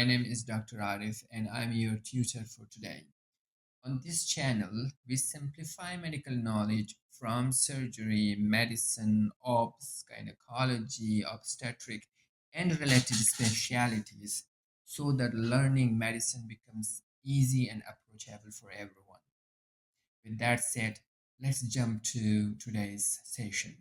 My name is Dr. Arif and I'm your tutor for today. On this channel, we simplify medical knowledge from surgery, medicine, ops, gynecology, obstetric, and related specialities so that learning medicine becomes easy and approachable for everyone. With that said, let's jump to today's session.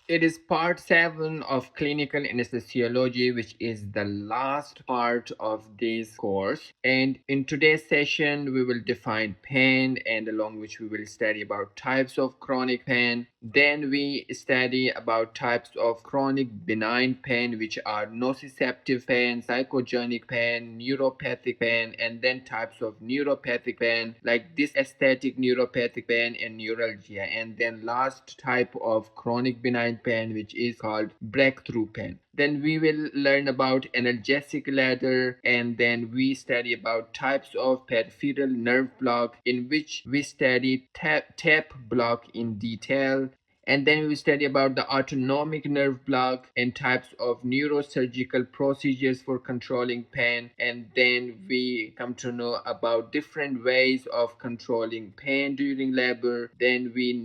It is part 7 of clinical anesthesiology, which is the last part of this course. And in today's session, we will define pain, and along which we will study about types of chronic pain. Then we study about types of chronic benign pain, which are nociceptive pain, psychogenic pain, neuropathic pain, and then types of neuropathic pain like dysesthetic neuropathic pain and neuralgia. And then last type of chronic benign pain, which is called breakthrough pain. Then we will learn about analgesic ladder, and then we study about types of peripheral nerve block, in which we study tap block in detail. And then we study about the autonomic nerve block and types of neurosurgical procedures for controlling pain. And then we come to know about different ways of controlling pain during labor. Then we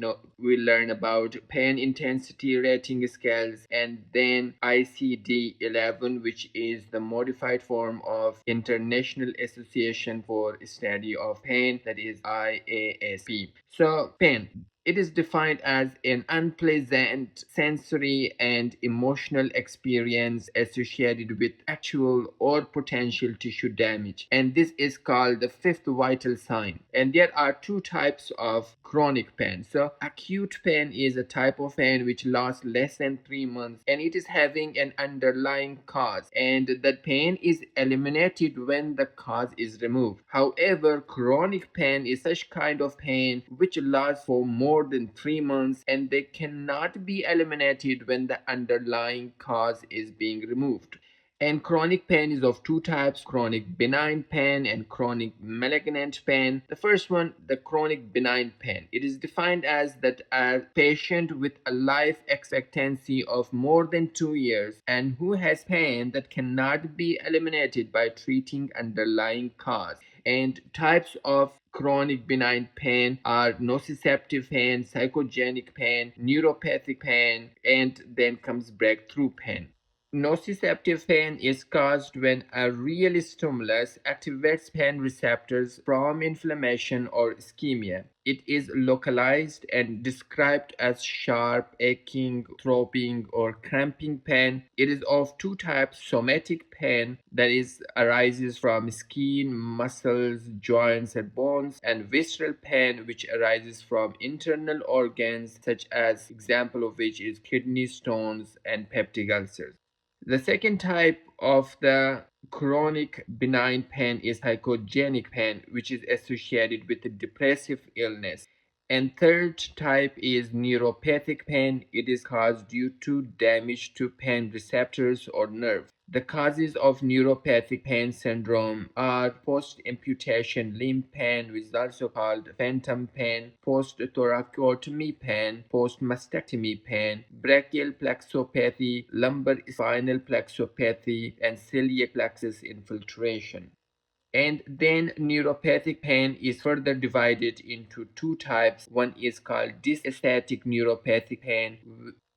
learn about pain intensity rating scales, and then ICD-11, which is the modified form of International Association for Study of Pain, that is IASP. So pain, it is defined as an unpleasant sensory and emotional experience associated with actual or potential tissue damage. And this is called the fifth vital sign. And there are two types of chronic pain. So, acute pain is a type of pain which lasts less than 3 months, and it is having an underlying cause. And that pain is eliminated when the cause is removed. However, chronic pain is such kind of pain which lasts for more than 3 months, and they cannot be eliminated when the underlying cause is being removed. And chronic pain is of two types: chronic benign pain and chronic malignant pain. The first one, the chronic benign pain, it is defined as that a patient with a life expectancy of more than 2 years and who has pain that cannot be eliminated by treating underlying cause. And types of chronic benign pain are nociceptive pain, psychogenic pain, neuropathic pain, and then comes breakthrough pain. Nociceptive pain is caused when a real stimulus activates pain receptors from inflammation or ischemia. It is localized and described as sharp, aching, throbbing, or cramping pain. It is of two types: somatic pain, that is arises from skin, muscles, joints, and bones, and visceral pain, which arises from internal organs, such as example of which is kidney stones and peptic ulcers. The second type of the chronic benign pain is psychogenic pain, which is associated with the depressive illness. And third type is neuropathic pain. It is caused due to damage to pain receptors or nerve. The causes of neuropathic pain syndrome are post-amputation limb pain, which is also called phantom pain, post-thoracotomy pain, post-mastectomy pain, brachial plexopathy, lumbar spinal plexopathy, and celiac plexus infiltration. And then neuropathic pain is further divided into two types. One is called dysesthetic neuropathic pain,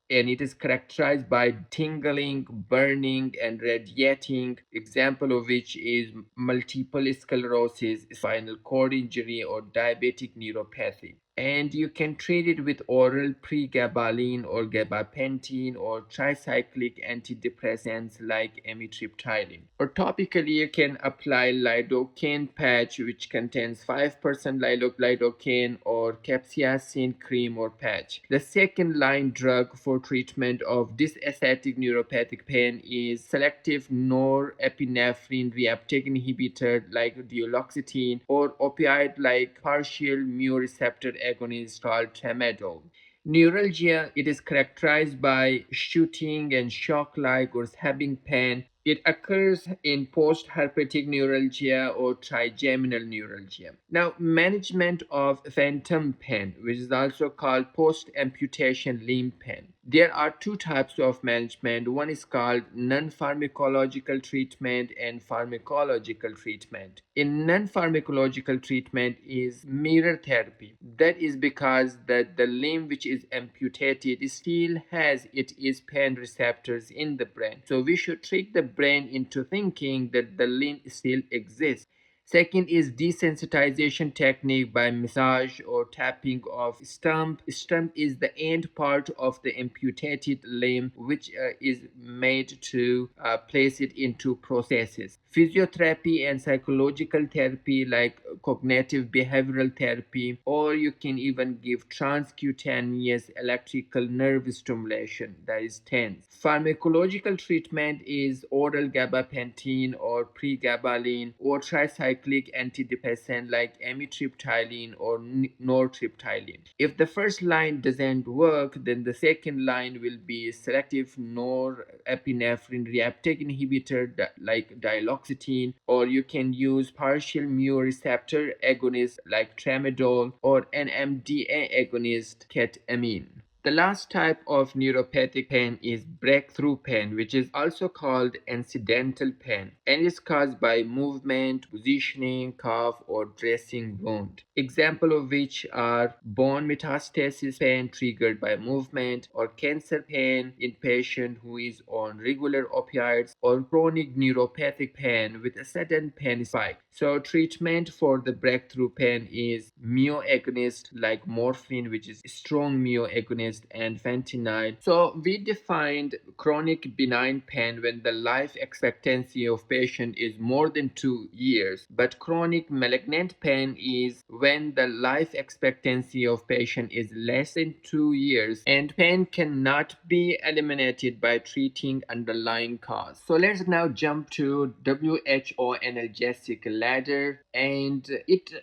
and it is characterized by tingling, burning, and radiating. Example of which is multiple sclerosis, spinal cord injury, or diabetic neuropathy. And you can treat it with oral pregabalin or gabapentin or tricyclic antidepressants like amitriptyline. Or topically, you can apply lidocaine patch, which contains 5% lidocaine, or capsaicin cream or patch. The second line drug for treatment of dysesthetic neuropathic pain is selective norepinephrine reuptake inhibitor like duloxetine, or opioid like partial mu receptor agonist called tramadol. Neuralgia, it is characterized by shooting and shock-like or stabbing pain. It occurs in post-herpetic neuralgia or trigeminal neuralgia. Now, management of phantom pain, which is also called post-amputation limb pain. There are two types of management. One is called non-pharmacological treatment and pharmacological treatment. In non-pharmacological treatment is mirror therapy. That is because the limb which is amputated still has it is pain receptors in the brain. So we should trick the brain into thinking that the limb still exists. Second is desensitization technique by massage or tapping of stump. Stump is the end part of the amputated limb which is made to place it into prosthesis. Physiotherapy and psychological therapy like cognitive behavioral therapy, or you can even give transcutaneous electrical nerve stimulation, that is TENS. Pharmacological treatment is oral gabapentin or pregabalin or tricyclic antidepressant like amitriptyline or nortriptyline. If the first line doesn't work, then the second line will be selective norepinephrine reuptake inhibitor like diloxetine, or you can use partial mu receptor agonist like tramadol or an NMDA agonist ketamine. The last type of neuropathic pain is breakthrough pain, which is also called incidental pain, and is caused by movement, positioning, cough, or dressing wound. Example of which are bone metastasis pain triggered by movement, or cancer pain in patient who is on regular opioids, or chronic neuropathic pain with a sudden pain spike. So treatment for the breakthrough pain is mu-agonist like morphine, which is strong mu-agonist, and fentanyl. So we defined chronic benign pain when the life expectancy of patient is more than 2 years, but chronic malignant pain is when the life expectancy of patient is less than 2 years and pain cannot be eliminated by treating underlying cause. So let's now jump to WHO analgesic ladder, and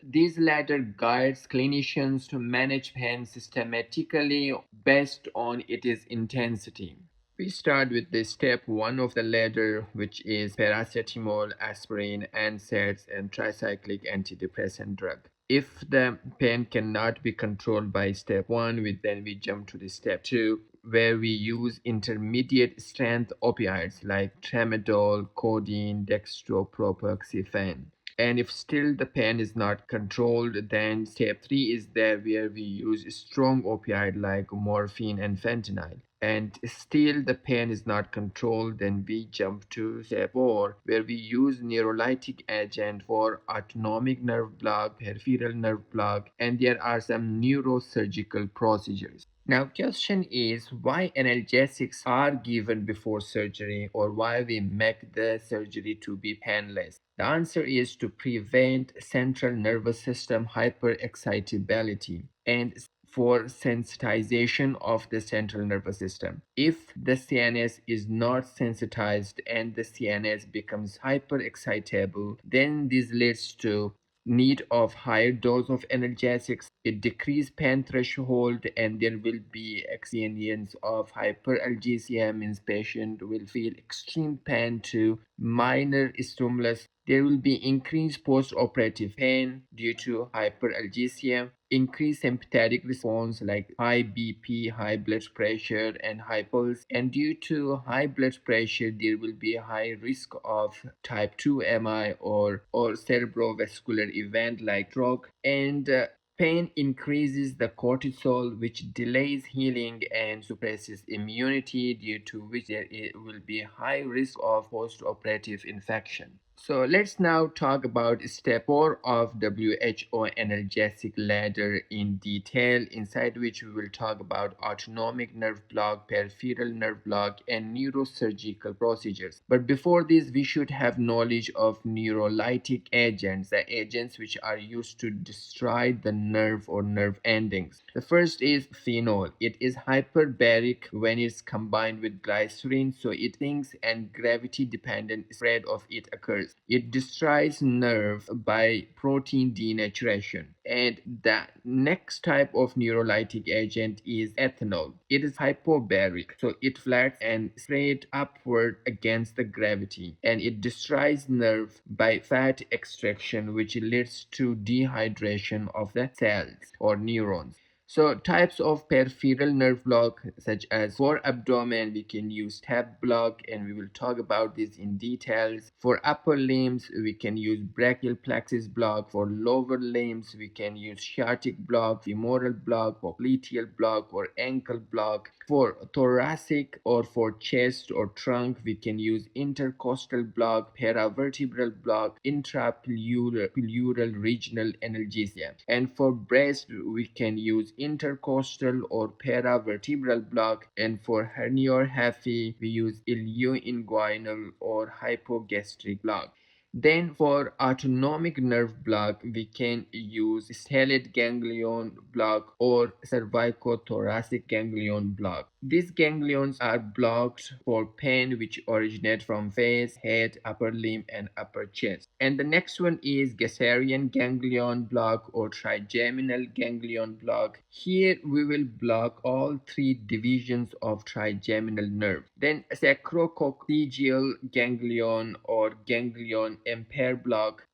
this ladder guides clinicians to manage pain systematically based on its intensity. We start with the step one of the ladder, which is paracetamol, aspirin, NSAIDs, and tricyclic antidepressant drug. If the pain cannot be controlled by step one, then we jump to the step two, where we use intermediate strength opioids like tramadol, codeine, dextropropoxyphene. And if still the pain is not controlled, then step 3 is there where we use strong opioid like morphine and fentanyl. And still the pain is not controlled, then we jump to step 4 where we use neurolytic agent for autonomic nerve block, peripheral nerve block, and there are some neurosurgical procedures. Now, question is why analgesics are given before surgery, or why we make the surgery to be painless. The answer is to prevent central nervous system hyperexcitability and for sensitization of the central nervous system. If the CNS is not sensitized and the CNS becomes hyperexcitable, then this leads to need of higher dose of analgesics. It decrease pain threshold and there will be experience of hyperalgesia, means patient will feel extreme pain to minor stimulus. There will be increased post-operative pain due to hyperalgesia, increased sympathetic response like high BP, high blood pressure, and high pulse. And due to high blood pressure, there will be a high risk of type 2 MI or cerebrovascular event like stroke. And pain increases the cortisol, which delays healing and suppresses immunity, due to which there will be a high risk of post-operative infection. So let's now talk about step 4 of WHO analgesic ladder in detail, inside which we will talk about autonomic nerve block, peripheral nerve block, and neurosurgical procedures. But before this, we should have knowledge of neurolytic agents, the agents which are used to destroy the nerve or nerve endings. The first is phenol. It is hyperbaric when it's combined with glycerin, so it thinks and gravity dependent spread of it occurs. It destroys nerve by protein denaturation. And the next type of neurolytic agent is ethanol. It is hypobaric, so it flats and spread upward against the gravity, and it destroys nerve by fat extraction, which leads to dehydration of the cells or neurons. So types of peripheral nerve block, such as for abdomen, we can use TAP block, and we will talk about this in details. For upper limbs, we can use brachial plexus block. For lower limbs, we can use sciatic block, femoral block, popliteal block, or ankle block. For thoracic or for chest or trunk, we can use intercostal block, paravertebral block, intrapleural regional analgesia. And for breast, we can use intercostal or paravertebral block. And for hernia or hyphae, we use ilioinguinal or hypogastric block. Then for autonomic nerve block, we can use stellate ganglion block or cervicothoracic ganglion block. These ganglions are blocked for pain which originate from face, head, upper limb, and upper chest. And the next one is Gasserian ganglion block or trigeminal ganglion block. Here we will block all three divisions of trigeminal nerve. Then sacrococcygeal ganglion or ganglion impair block.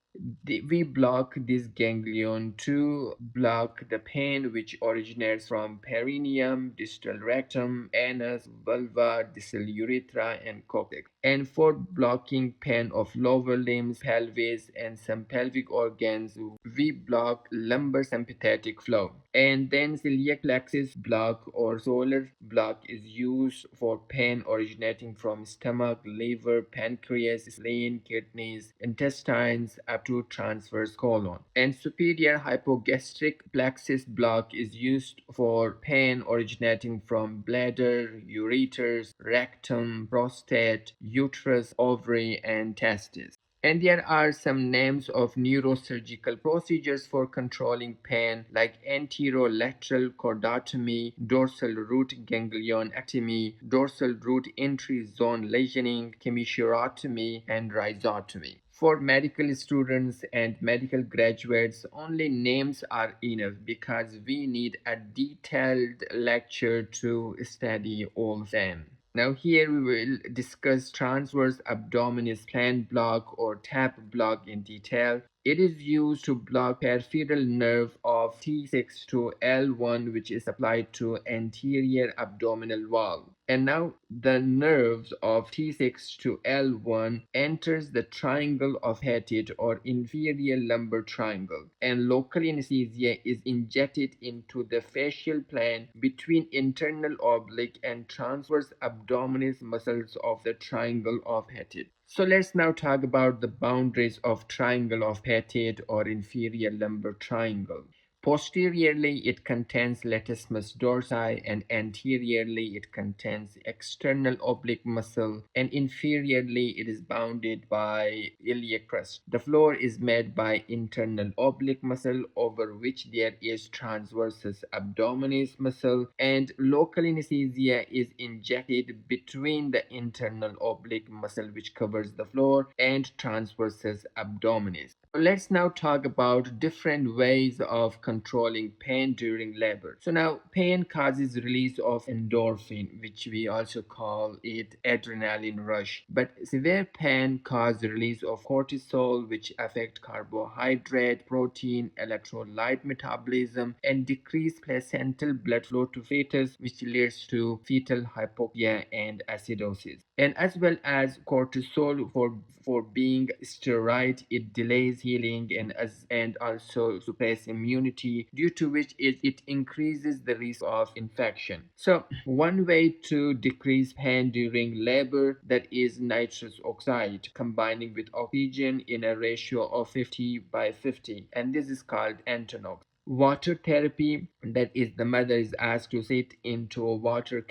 We block this ganglion to block the pain which originates from perineum, distal rectum, anus, vulva, distal urethra, and coccyx. And for blocking pain of lower limbs, pelvis, and some pelvic organs, we block lumbar sympathetic flow. And then celiac plexus block or solar block is used for pain originating from stomach, liver, pancreas, spleen, kidneys, intestines up to transverse colon. And superior hypogastric plexus block is used for pain originating from bladder, ureters, rectum, prostate, uterus, ovary, and testes. And there are some names of neurosurgical procedures for controlling pain, like anterolateral cordotomy, dorsal root ganglionectomy, dorsal root entry zone lesioning, chemichirotomy, and rhizotomy. For medical students and medical graduates, only names are enough because we need a detailed lecture to study all of them. Now here we will discuss transverse abdominis plan block or TAP block in detail. It is used to block peripheral nerve of T6 to L1 which is applied to anterior abdominal wall. And now the nerves of T6 to L1 enters the triangle of Pettit or inferior lumbar triangle, and local anesthesia is injected into the fascial plane between internal oblique and transverse abdominis muscles of the triangle of Pettit. So let's now talk about the boundaries of triangle of Pettit or inferior lumbar triangle. Posteriorly, it contains latissimus dorsi, and anteriorly, it contains external oblique muscle, and inferiorly, it is bounded by iliac crest. The floor is made by internal oblique muscle, over which there is transversus abdominis muscle, and local anesthesia is injected between the internal oblique muscle, which covers the floor, and transversus abdominis. Let's now talk about different ways of controlling pain during labor. So now pain causes release of endorphin, which we also call it adrenaline rush. But severe pain causes release of cortisol, which affect carbohydrate, protein, electrolyte metabolism, and decrease placental blood flow to fetus, which leads to fetal hypoxia and acidosis. And as well as cortisol for being steroid, it delays healing and also suppress immunity, due to which it increases the risk of infection. So one way to decrease pain during labor, that is nitrous oxide combining with oxygen in a ratio of 50/50, and this is called Antonox. Water therapy, that is the mother is asked to sit into water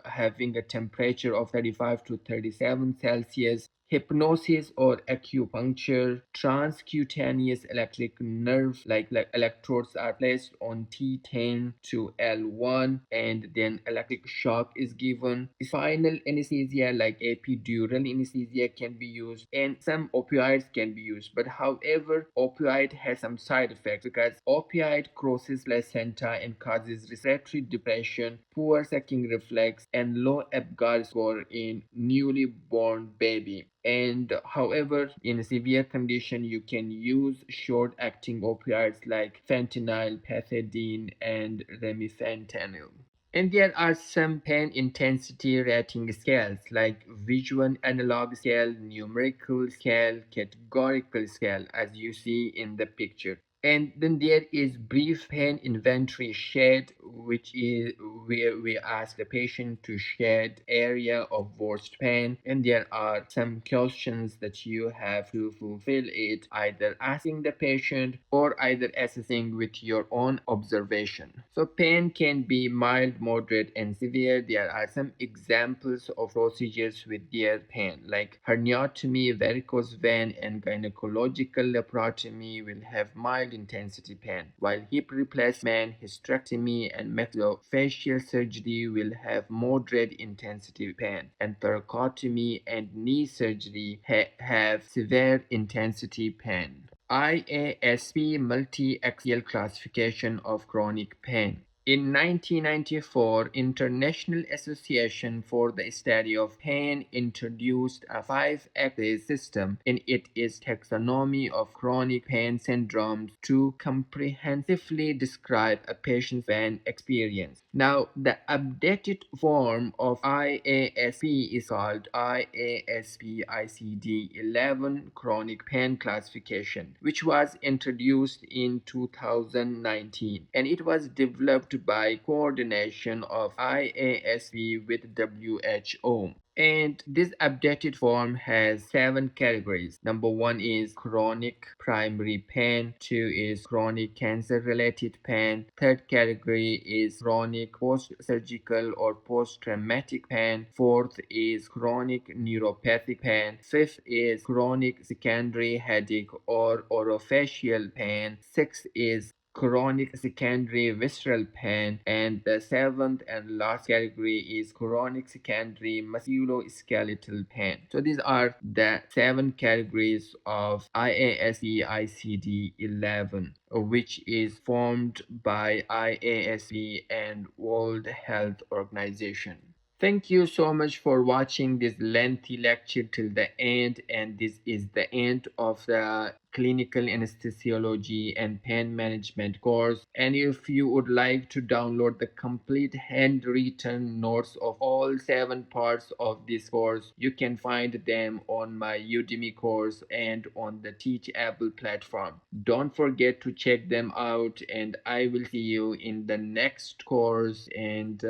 having a temperature of 35 to 37 Celsius. Hypnosis or acupuncture, transcutaneous electric nerve like electrodes are placed on T10 to L1, and then electric shock is given. Spinal anesthesia like epidural anesthesia can be used, and some opioids can be used. But however, opioid has some side effects because opioid crosses placenta and causes respiratory depression, poor sucking reflex, and low Apgar score in newly born baby. And however, in a severe condition, you can use short-acting opioids like fentanyl, pethidine, and remifentanil. And there are some pain intensity rating scales like visual analog scale, numerical scale, categorical scale, as you see in the picture. And then there is brief pain inventory shed, which is where we ask the patient to shed area of worst pain. And there are some questions that you have to fulfill it, either asking the patient or either assessing with your own observation. So pain can be mild, moderate, and severe. There are some examples of procedures with their pain, like herniatomy, varicose vein, and gynecological laparotomy will have mild intensity pain, while hip replacement, hysterectomy, and maxillofacial surgery will have moderate intensity pain, and thoracotomy and knee surgery have severe intensity pain. IASP multi-axial classification of chronic pain. In 1994, International Association for the Study of Pain introduced a five-axis system in its taxonomy of chronic pain syndromes to comprehensively describe a patient's pain experience. Now, the updated form of IASP is called IASP ICD 11 Chronic Pain Classification, which was introduced in 2019, and it was developed by coordination of IASP with WHO. And this updated form has seven categories. Number one is chronic primary pain. Two is chronic cancer related pain. Third category is chronic post surgical or post traumatic pain. Fourth is chronic neuropathic pain. Fifth is chronic secondary headache or orofacial pain. Sixth is chronic secondary visceral pain, and the seventh and last category is chronic secondary musculoskeletal pain. So these are the seven categories of IASP ICD 11, which is formed by IASP and World Health Organization. Thank you so much for watching this lengthy lecture till the end, and this is the end of the clinical anesthesiology and pain management course. And if you would like to download the complete handwritten notes of all seven parts of this course, you can find them on my Udemy course and on the Teachable platform. Don't forget to check them out, and I will see you in the next course, and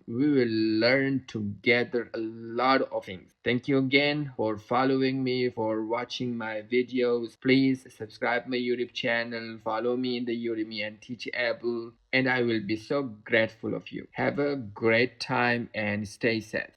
we will learn together a lot of things. Thank you again for following me, for watching my videos. Please subscribe my YouTube channel, follow me in the Udemy and Teachable, and I will be so grateful of you. Have a great time and stay safe.